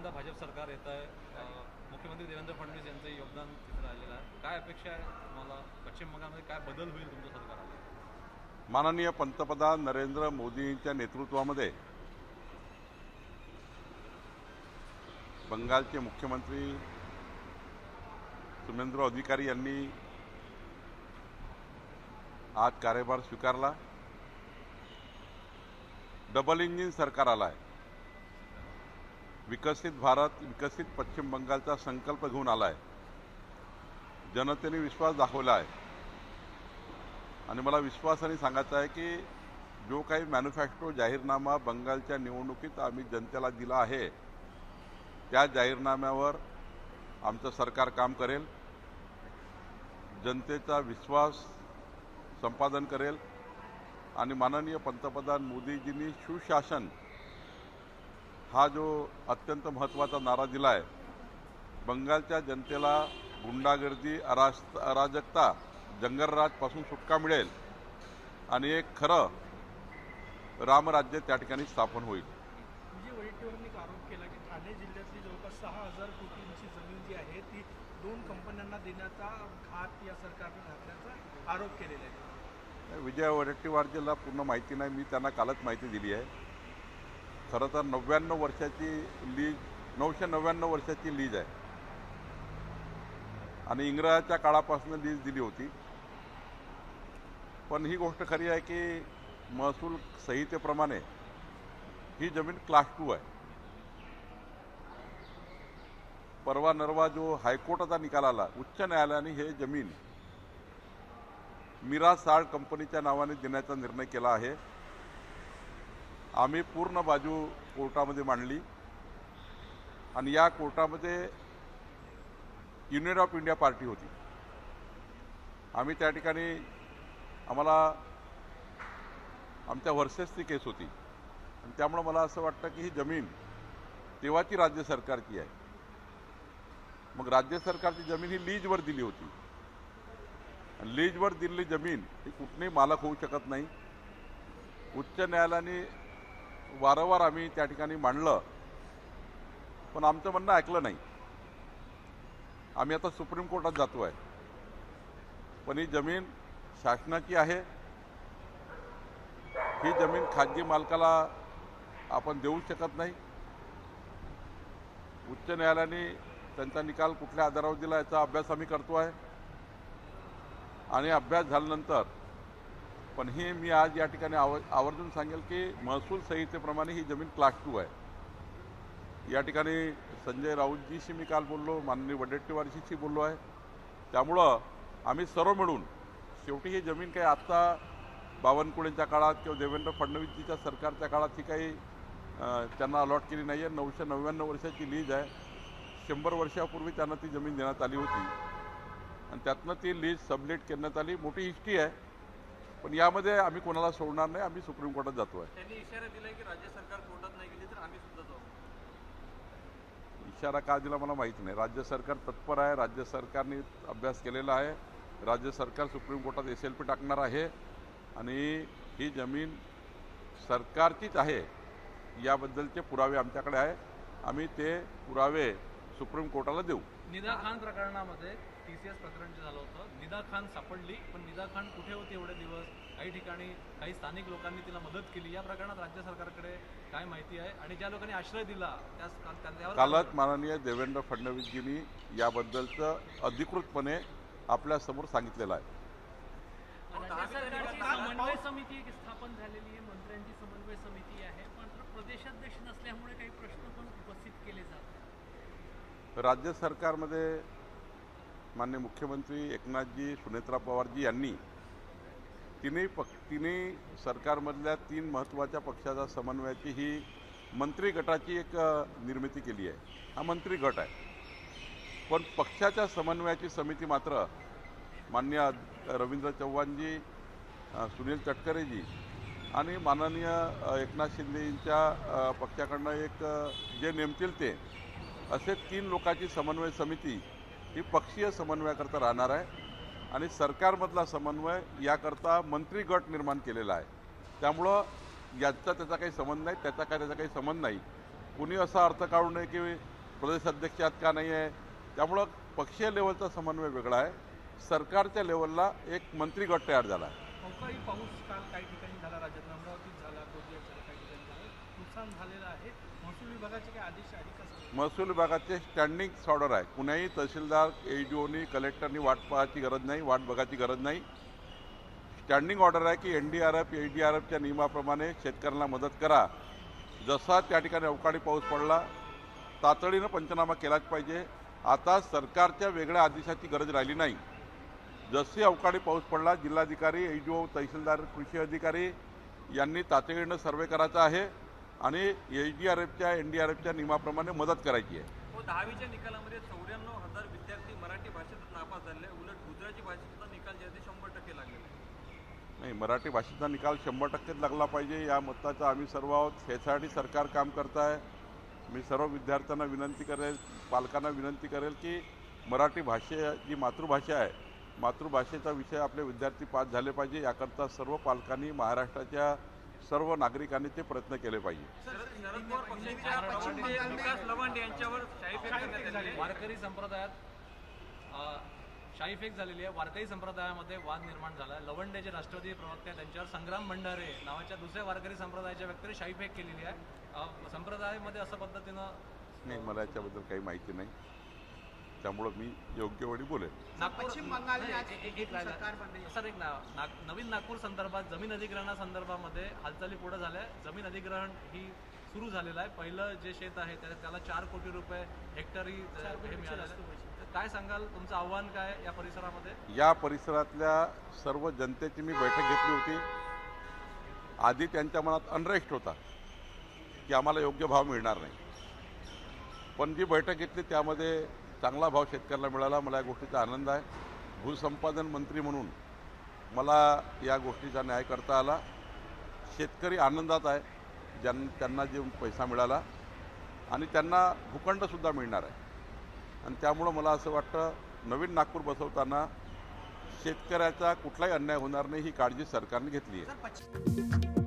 तिसऱ्यांदा भाजप सरकार येत आहे. मुख्यमंत्री देवेंद्र फडणवीस यांचं योगदान तिथे राहिलेलं आहे. काय अपेक्षा आहे तुम्हाला? पश्चिम बंगालमध्ये काय बदल होईल तुमचं सरकार आलं? माननीय पंतप्रधान नरेंद्र मोदींच्या नेतृत्वामध्ये बंगालचे मुख्यमंत्री सुमेंद्र अधिकारी यांनी आज कार्यभार स्वीकारला. डबल इंजिन सरकार आला आहे. विकसित भारत, विकसित पश्चिम बंगालचा संकल्प घेऊन आला आहे. जनतेने विश्वास दाखवला आहे आणि मला विश्वासाने सांगायचं आहे की जो काही मॅन्युफॅक्चरो जाहीरनामा बंगालच्या निवडणुकीत आम्ही जनतेला दिला आहे त्या जाहीरनाम्यावर आमचं सरकार काम करेल, जनतेचा विश्वास संपादन करेल आणि माननीय पंतप्रधान मोदीजींनी सुशासन हा जो अत्यंत महत्त्वाचा नारा दिला आहे, बंगालच्या जनतेला गुंडागर्दी, अराजकता, जंगलराजपासून सुटका मिळेल आणि एक खरं रामराज्य त्या ठिकाणी स्थापन होईल. विजय वडेट्टीवारांनी आरोप केला की ठाणे जिल्ह्यातली जवळपास 6,000 कोटींची जमीन जी आहे ती 2 कंपन्यांना देण्याचा घात या सरकारने घातल्याचा आरोप केलेला आहे. विजय वडेट्टीवारजीला पूर्ण माहिती नाही, मी त्यांना कालच माहिती दिली आहे. खरं तर 99 वर्षाची लीज, 999 वर्षाची लीज आहे आणि इंग्रजाच्या काळापासून लीज दिली होती. पण ही गोष्ट खरी आहे की महसूल संहितेप्रमाणे ही जमीन क्लास 2 आहे. परवा नरवा जो हायकोर्टाचा निकाल आला, उच्च न्यायालयाने हे जमीन मीरा साल्ट कंपनीच्या नावाने देण्याचा निर्णय केला आहे. आम्ही पूर्ण बाजू कोर्टामध्ये मांडली आणि या कोर्टामध्ये युनियन ऑफ इंडिया पार्टी होती. आम्ही त्या ठिकाणी आम्हाला आमच्या वर्सेसची केस होती आणि त्यामुळे मला असं वाटतं की ही जमीन तेव्हाची राज्य सरकारची आहे. मग राज्य सरकारची जमीन ही लीजवर दिली होती आणि लीजवर दिलेली जमीन ही कुठलीही मालक होऊ शकत नाही. उच्च न्यायालयाने वारंवार आम्ही त्या ठिकाणी मांडलं पण आमचं म्हणणं ऐकलं नाही. आम्ही आता सुप्रीम कोर्टात जातो आहे. पण ही जमीन शासनाची आहे. ही जमीन खाजगी मालकाला आपण देऊ शकत नाही. उच्च न्यायालयाने त्यांचा निकाल कुठल्या आधारावर दिला याचा अभ्यास आम्ही करतो आहे आणि अभ्यास झाल्यानंतर पण ही मी आज या ठिकाणी आवर्जून सांगेल की महसूल संहितेप्रमाणे ही जमीन क्लास 2 आहे. या ठिकाणी संजय राऊतजीशी मी काल बोललो, माननीय वडेट्टीवारजीशी बोललो आहे. त्यामुळं आम्ही सर्व मिळून शेवटी ही जमीन काही आत्ता बावनकुळेंच्या काळात किंवा देवेंद्र फडणवीसजीच्या सरकारच्या काळात ही काही त्यांना अलॉट केली नाही आहे. 999 वर्षाची लीज आहे. 100 वर्षापूर्वी त्यांना ती जमीन देण्यात आली होती आणि त्यातनं ती लीज सबलेट करण्यात आली. मोठी हिस्ट्री आहे. पण यामध्ये आम्ही कोणाला सोडणार नाही. आम्ही सुप्रीम कोर्टात जातो आहे. त्यांनी इशारा दिलाय की राज्य सरकार कोर्टात नाही गेली तर आम्ही सुद्धा जाऊ. इशारा का दिला मला माहिती नाही. राज्य सरकार तत्पर आहे. राज्य सरकारने अभ्यास केलेला आहे. राज्य सरकार सुप्रीम कोर्टात SLP टाकणार आहे आणि ही जमीन सरकारचीच आहे याबद्दलचे पुरावे आमच्याकडे आहे. आम्ही ते पुरावे सुप्रीम कोर्टाला देऊ. निदा खान प्रकरणामध्ये TCS प्रकरण जे झालं होतं, निदा खान सापडली पण निदा खान कुठे होती एवढे दिवस? काही ठिकाणी काही स्थानिक लोकांनी तिला मदत केली. या प्रकरणात राज्य सरकारकडे काय माहिती आहे आणि ज्या लोकांनी आश्रय दिला त्यावर कालच माननीय देवेंद्र फडणवीसजींनी याबद्दलचं अधिकृतपणे आपल्यासमोर सांगितलेलं आहे. समन्वय समिती स्थापन झालेली आहे, मंत्र्यांची समन्वय समिती आहे, मात्र प्रदेशाध्यक्ष नसल्यामुळे काही प्रश्न पण उपस्थित केले जातात. राज्य सरकारमध्ये माननीय मुख्यमंत्री एकनाथजी, सुनेत्रा पवारजी यांनी तिन्ही सरकारमधल्या 3 महत्त्वाच्या पक्षाच्या समन्वयाची ही मंत्री गटाची एक निर्मिती केली आहे. हा मंत्री गट आहे. पण पक्षाच्या समन्वयाची समिती मात्र माननीय रवींद्र चव्हाणजी, सुनील तटकरेजी आणि माननीय एकनाथ शिंदेंच्या पक्षाकडनं एक जे नेमतील ते असे 3 लोकांची समन्वय समिती ही पक्षीय समन्वयाकरता राहणार आहे आणि सरकारमधला समन्वय याकरता मंत्री गट निर्माण केलेला आहे. त्यामुळं याचा त्याचा काही संबंध नाही, त्याचा काही संबंध नाही. कुणी असा अर्थ काढू नये की प्रदेश अध्यक्ष यात का नाही आहे. त्यामुळं पक्षीय लेवलचा समन्वय वेगळा आहे. सरकारच्या लेवलला एक मंत्री गट तयार झाला आहे. अवकाळी पाऊस काल काही ठिकाणी झाला, राज्यात अमरावतीत झाला, गोंदियात झाला, काही ठिकाणी झालं, नुकसान झालेलं आहे. महसूल विभागाचे काही आदेश आहे का सर? महसूल विभागाचे स्टँडिंग ऑर्डर आहे. कुणाही तहसीलदार, ADOनी, कलेक्टरनी वाट पाहायची गरज नाही, वाट बघायची गरज नाही. स्टँडिंग ऑर्डर आहे की NDRF, ADRFच्या नियमाप्रमाणे शेतकऱ्यांना मदत करा. जसा त्या ठिकाणी अवकाळी पाऊस पडला तातडीनं पंचनामा केलाच पाहिजे. आता सरकारच्या वेगळ्या आदेशाची गरज राहिली नाही. जशी अवकाळी पाऊस पडला जिल्हाधिकारी, ADO, तहसीलदार, कृषी अधिकारी यांनी तातडीनं सर्वे करायचा आहे आणि SDRFच्या, NDRFच्या नियमाप्रमाणे मदत करायची आहे. 10वीच्या निकालामध्ये 94,000 विद्यार्थी मराठी भाषेत नापास झाले. उलट गुजराती भाषेचा निकाल जे आहे ते 100% लागलेला आहे. नाही, मराठी भाषेचा निकाल 100%च लागला पाहिजे या मताचा आम्ही सर्व आहोत. त्यासाठी सरकार काम करत आहे. मी सर्व विद्यार्थ्यांना विनंती करेल, पालकांना विनंती करेल की मराठी भाषा जी मातृभाषा आहे, मातृभाषेचा विषय आपले विद्यार्थी पास झाले पाहिजे. याकरता सर्व पालकांनी, महाराष्ट्राच्या सर्व नागरिकांनी ते प्रयत्न केले पाहिजे. शरद पवार पक्षाच्या प्रवक्ते विकास लवांडे यांच्यावर शाईफेक करण्यात आली आहे. वारकरी संप्रदायात शाईफेक झालेली आहे. वारकरी संप्रदायामध्ये वाद निर्माण झाला आहे. लवंडे जे राष्ट्रवादी प्रवक्ते आहेत त्यांच्यावर संग्राम भंडारे नावाच्या दुसऱ्या वारकरी संप्रदायाच्या व्यक्तीने शाईफेक केलेली आहे. संप्रदायामध्ये अशा पद्धतीनं नाही, मला याच्याबद्दल काही माहिती नाही, त्यामुळं मी योग्य वेळी बोलेन. नवीन नागपूर संदर्भात जमीन अधिग्रहणासंदर्भामध्ये हालचाली पुढे झाल्या. जमीन अधिग्रहण ही सुरू झालेलं आहे. पहिलं जे शेत आहे त्याला 4 कोटी रुपये हेक्टरी हे मिळालेलं आहे. काय सांगाल, तुमचं आव्हान काय या परिसरामध्ये? या परिसरातल्या सर्व जनतेची मी बैठक घेतली होती. आधी त्यांच्या मनात अनरेस्ट होता की आम्हाला योग्य भाव मिळणार नाही, पण जी बैठक घेतली त्यामध्ये चांगला भाव शेतकऱ्याला मिळाला. मला या गोष्टीचा आनंद आहे. भूसंपादन मंत्री म्हणून मला या गोष्टीचा न्याय करता आला. शेतकरी आनंदात आहे त्यांना जे पैसा मिळाला आणि त्यांना भूखंडसुद्धा मिळणार आहे. आणि त्यामुळं मला असं वाटतं नवीन नागपूर बसवताना शेतकऱ्याचा कुठलाही अन्याय होणार नाही ही काळजी सरकारने घेतली आहे.